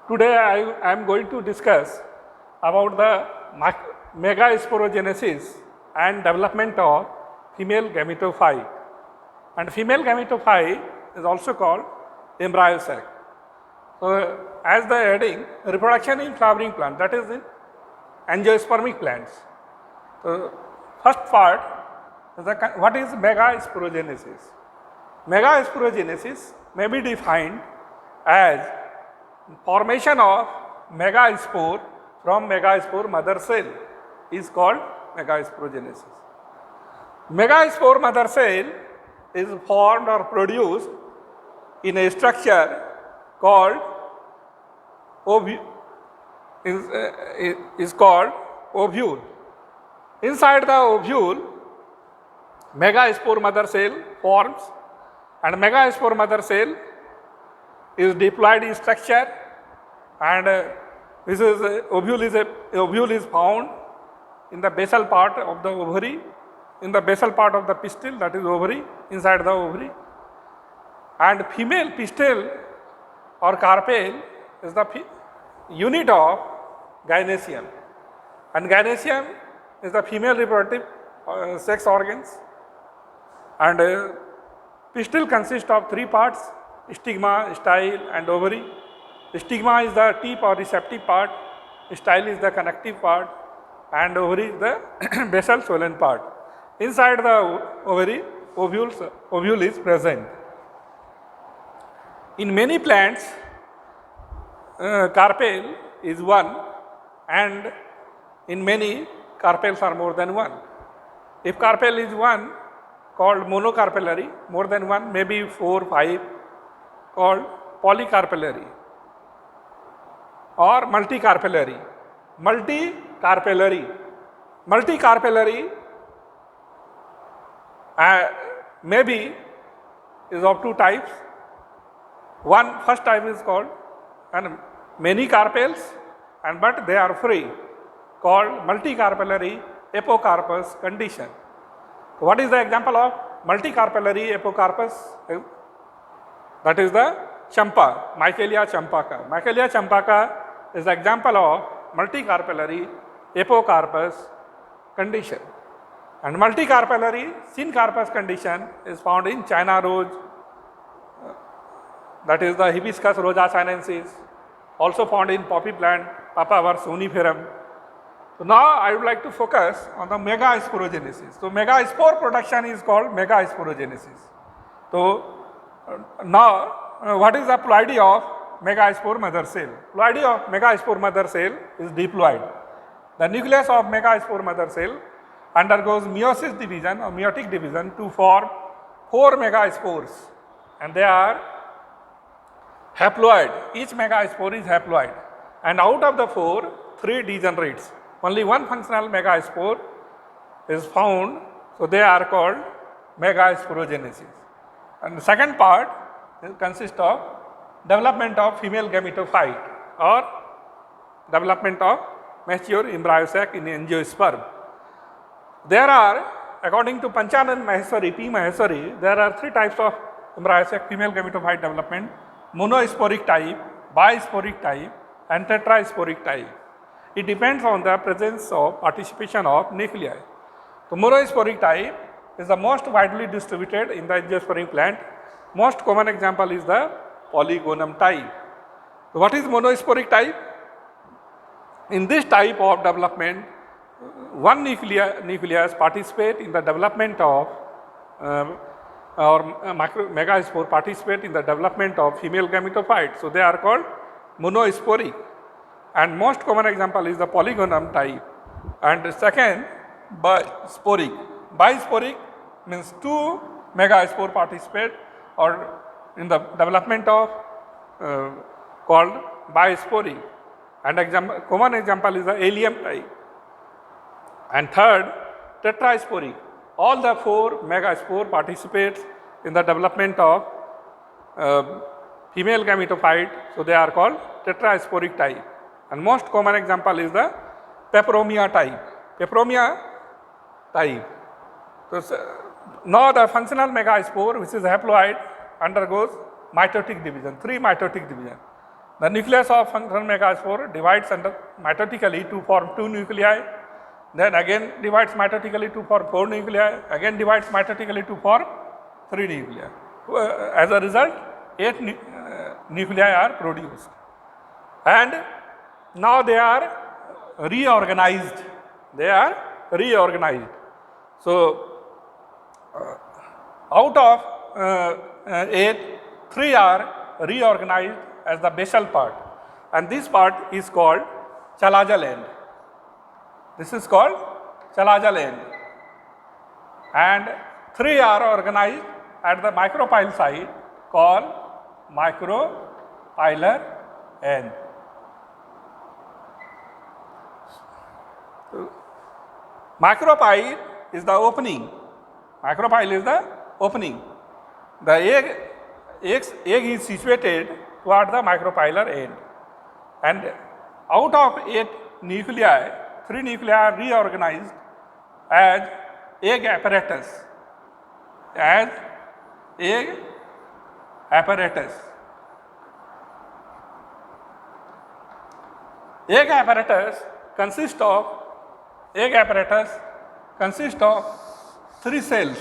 Today I am going to discuss about the megasporogenesis and development of female gametophyte. And female gametophyte is also called embryo sac. So, as the heading, reproduction in flowering plant, that is in angiospermic plants. So, first part is what is megasporogenesis? Megasporogenesis may be defined as formation of megaspore from megaspore mother cell is called megasporogenesis. Megaspore mother cell is formed or produced in a structure called is called ovule. Inside the ovule, megaspore mother cell forms, and megaspore mother cell is diploid in structure, and this is ovule is found in the basal part of the ovary, in the basal part of the pistil, that is ovary, inside the ovary. And female pistil or carpel is the unit of gynoecium, and gynoecium is the female reproductive sex organs, and pistil consists of three parts: stigma, style and ovary. Stigma is the tip or receptive part, style is the connective part, and ovary is the basal swollen part. Inside the ovary, ovule is present. In many plants, carpel is one, and in many carpels are more than one. If carpel is one, called monocarpellary, more than one, maybe 4, 5, called polycarpellary or multicarpellary. Multicarpellary maybe is of two types. First type is called many carpels, but they are free, called multicarpellary apocarpous condition. What is the example of multicarpellary apocarpous? That is the champa, Michelia champaca. Michelia champaca is the example of multicarpellary apocarpous condition. And multicarpellary syncarpous condition is found in China rose, that is the Hibiscus rosa sinensis, also found in poppy plant, Papaver somniferum. So now I would like to focus on the megasporogenesis. So megaspore production is called megasporogenesis. So now what is the ploidy of megaspore mother cell? Ploidy of megaspore mother cell is diploid. The nucleus of megaspore mother cell undergoes meiosis division or meiotic division to form 4 megaspores, and they are haploid. Each megaspore is haploid, and out of the 4, 3 degenerates. Only one functional megaspore is found, so they are called megasporogenesis. And the second part consists of development of female gametophyte or development of mature embryo sac in angiosperm. There are, according to Panchanand Maheshwari, P. Maheshwari, there are 3 types of embryo sac female gametophyte development: monosporic type, bisporic type and tetrasporic type. It depends on the presence of participation of nuclei. So monosporic type is the most widely distributed in the angiospermic plant. Most common example is the polygonum type. So what is monosporic type? In this type of development, one nucleus participate in the development of megaspore participate in the development of female gametophyte. So they are called monosporic. And most common example is the polygonum type. And the second, bisporic. Bisporic means 2 megaspore participate or in the development of called bisporic. And common example is the allium type. And third, tetrasporic. All the 4 megaspore participates in the development of female gametophyte, so they are called tetrasporic type. And most common example is the peperomia type. So now the functional megaspore, which is haploid, undergoes mitotic division, 3 mitotic division. The nucleus of functional megaspore divides mitotically to form 2 nuclei, then again divides mitotically to form 4 nuclei, again divides mitotically to form 3 nuclei. As a result, 8 nuclei are produced. And now they are reorganized. They are reorganized. So, out of 8, 3 are reorganized as the basal part, and this part is called chalazal end. This is called chalazal end, and 3 are organized at the micropyle side called micropylar end. Micropyle is the opening. Micropyle is the opening. The egg is situated toward the micropylar end, and out of 8 nuclei, 3 nuclei are reorganized as egg apparatus. As egg apparatus. Egg apparatus consists of 3 cells.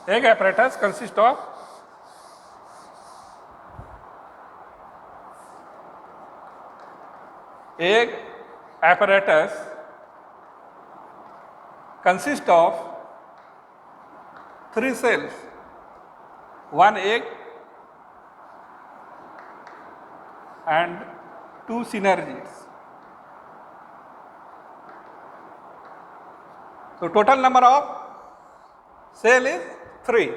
Egg apparatus consists of consists of 3 cells, 1 egg and 2 synergids. So, total number of cell is 3.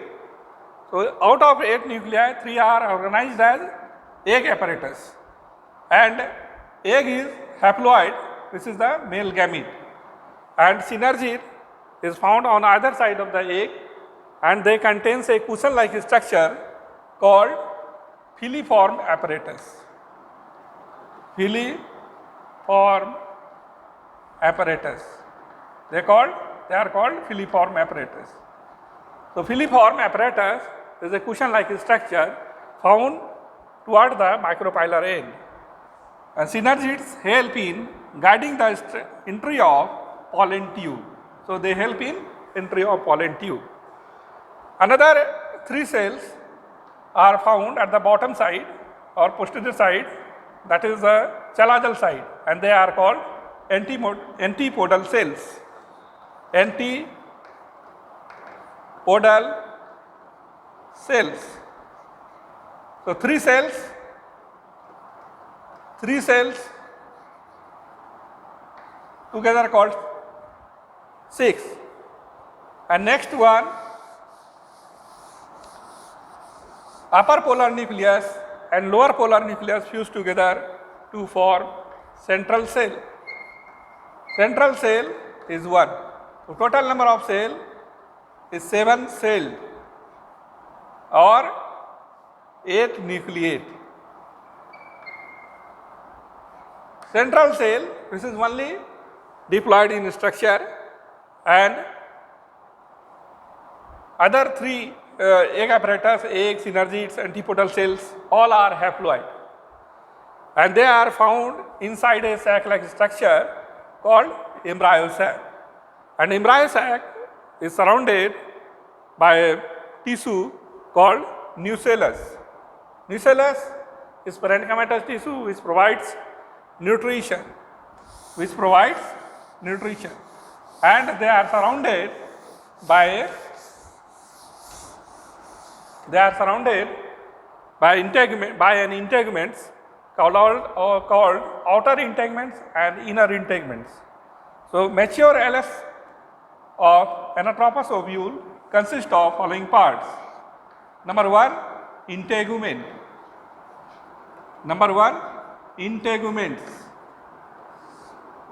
So, out of 8 nuclei, 3 are organized as egg apparatus, and egg is haploid. This is the male gamete, and synergid is found on either side of the egg, and they contains a cushion-like structure called filiform apparatus. Filiform apparatus. They are called filiform apparatus. So, filiform apparatus is a cushion-like structure found toward the micropylar end, and synergids help in guiding the entry of pollen tube. So, they help in entry of pollen tube. Another 3 cells are found at the bottom side or posterior side, that is the chalazal side, and they are called antipodal cells. Antipodal cells. So, 3 cells together called 6, and next one, upper polar nucleus and lower polar nucleus fuse together to form central cell. Central cell is 1. So, total number of cell is 7 celled or 8 nucleate. Central cell, this is only diploid in structure, and other 3 egg apparatus, egg, synergids, antipodal cells, all are haploid, and they are found inside a sac-like structure called embryo sac, and embryo sac is surrounded by a tissue called nucellus. Nucellus is parenchymatous tissue which provides nutrition, and they are surrounded by an integuments called outer integuments and inner integuments. So, mature LS of Anatropous ovule consists of following parts. Number 1, integument. Integuments.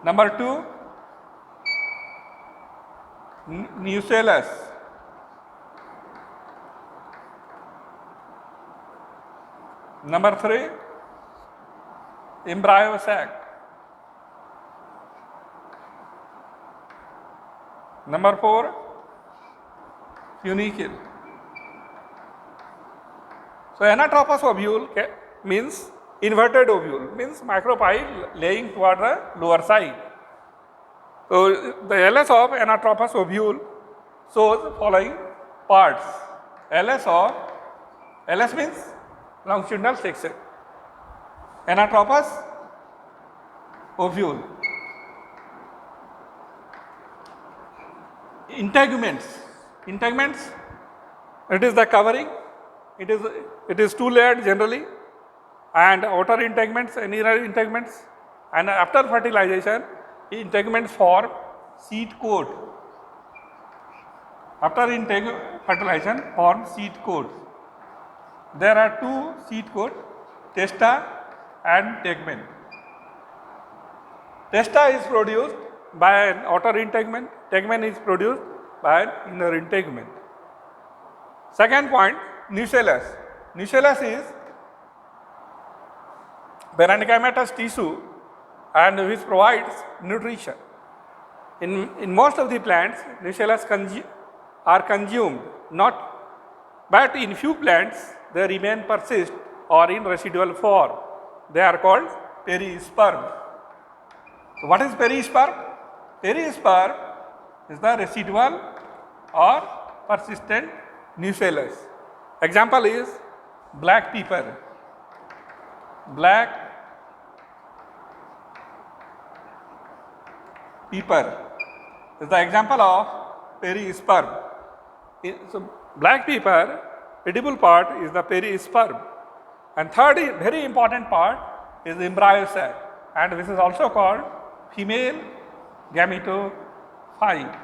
Number 2, nucellus. Number 3, embryo sac. Number 4, funicle. So, Anatropous ovule means inverted ovule, means micropyle laying toward the lower side. So the LS of anatropous ovule shows the following parts. LS means longitudinal section. Anatropous ovule. Integuments, it is the covering, it is two layered generally, and outer integuments and inner integuments, and after fertilization integuments form seed coat. After fertilization form seed coat. There are two seed coat, testa and tegument. Testa is produced by an outer integument, tegument is produced by an inner integument. Second point, nucellus. Nucellus is parenchymatous tissue and which provides nutrition. In most of the plants, nucellus are consumed, but in few plants they remain persist or in residual form. They are called perisperm. So what is perisperm? Perisperm is the residual or persistent nucellus. Example is black pepper. Black pepper is the example of perisperm. So black pepper, edible part is the perisperm. And third very important part is the embryo sac, and this is also called female gametophyte.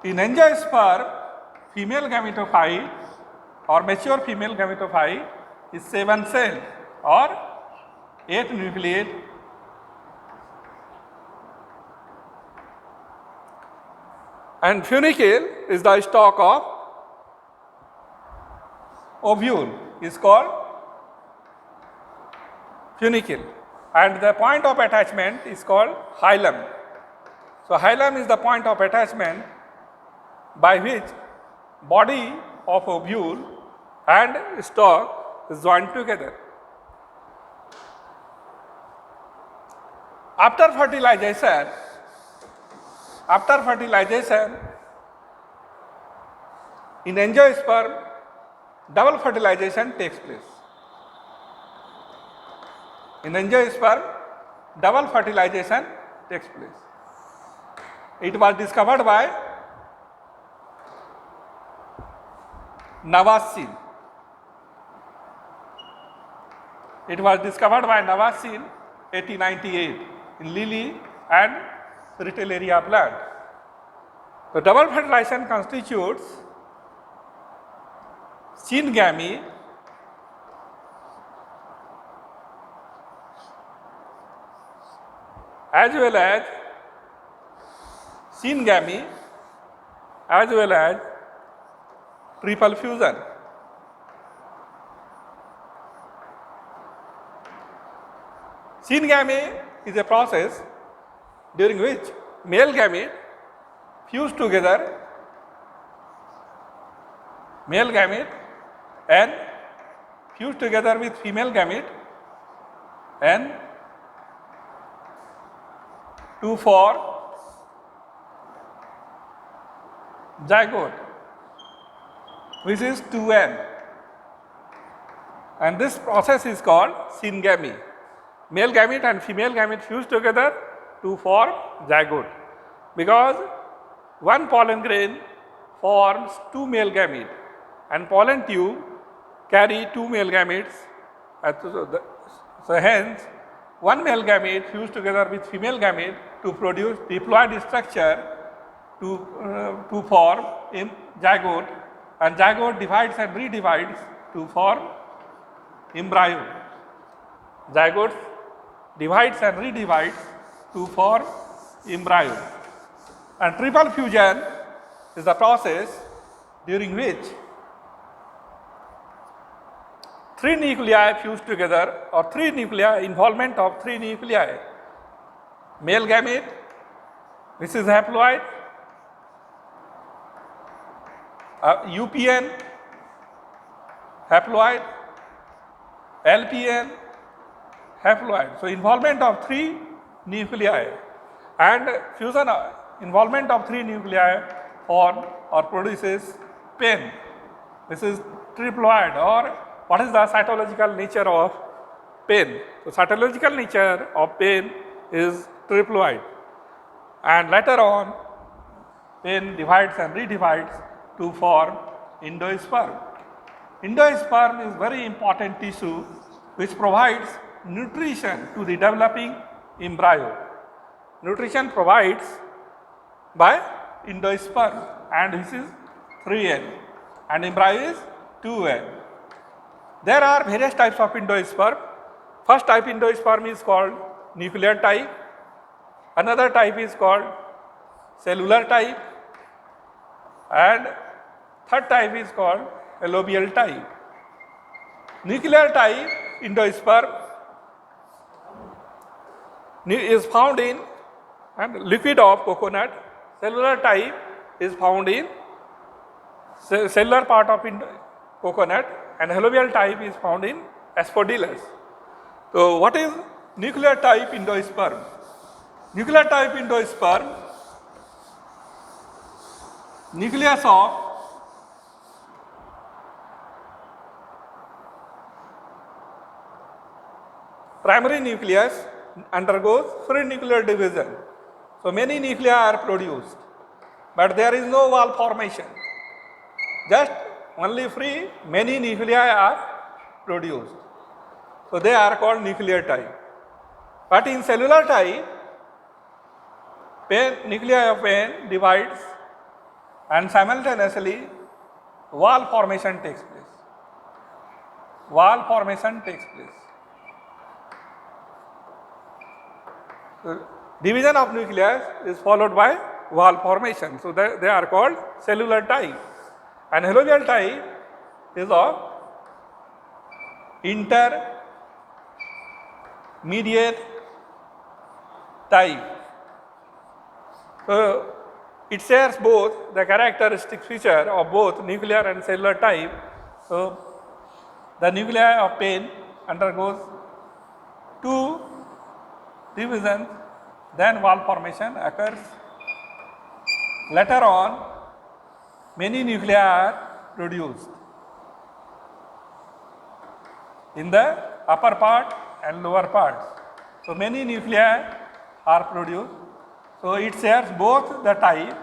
In angiosperm, female gametophyte or mature female gametophyte is 7 cell or 8 nucleate. And funicle is the stalk of ovule, is called funicle, and the point of attachment is called hilum. So hilum is the point of attachment by which body of ovule and stalk is joined together. After fertilization, in angiosperm, double fertilization takes place. In angiosperm, double fertilization takes place. It was discovered by Navasin. It was discovered by Navasin 1898 in lily and Fritillaria plant. So double fertilization constitutes syngamy as well as syngamy as well as triple fusion. Syngamy is a process during which male gamete fuse together, and fuse together with female gamete and to form zygote, which is 2N, and this process is called syngamy. Male gamete and female gamete fuse together to form zygote, because one pollen grain forms 2 male gametes and pollen tube carry 2 male gametes. So hence one male gamete fused together with female gamete to produce diploid structure to form zygote, and zygote divides and redivides to form embryo. Zygote divides and redivides to form embryo. And triple fusion is the process during which 3 nuclei fuse together, or 3 nuclei, involvement of 3 nuclei. Male gamete, this is haploid, UPN haploid, LPN haploid. So involvement of 3 nuclei and fusion involvement of 3 nuclei form or produces pen. This is triploid. Or what is the cytological nature of pen? So cytological nature of pen is triploid, and later on pen divides and redivides to form endosperm. Endosperm is very important tissue which provides nutrition to the developing embryo. Nutrition provides by endosperm, and this is 3N, and embryo is 2N. There are various types of endosperm. First type endosperm is called nuclear type. Another type is called cellular type, and third type is called alluvial type. Nuclear type endosperm is found in liquid of coconut. Cellular type is found in cellular part of coconut, and alluvial type is found in asphodilus. So what is nuclear type endosperm? Nuclear type endosperm, nucleus of primary nucleus undergoes free nuclear division. So many nuclei are produced, but there is no wall formation. Just only free, many nuclei are produced. So they are called nuclear type. But in cellular type, nuclei of pen divides and simultaneously wall formation takes place. Wall formation takes place. So division of nucleus is followed by wall formation. So they are called cellular type. And alluvial type is of intermediate type. So it shares both the characteristic feature of both nuclear and cellular type. So the nuclei of pen undergoes 2 divisions, then wall formation occurs. Later on, many nuclei are produced in the upper part and lower parts. So many nuclei are produced. So it shares both the type,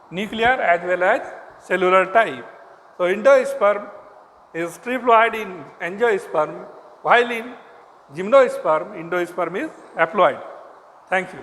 nuclear as well as cellular type. So endosperm is triploid in angiosperm, while in gymnosperm, endosperm is haploid. Thank you.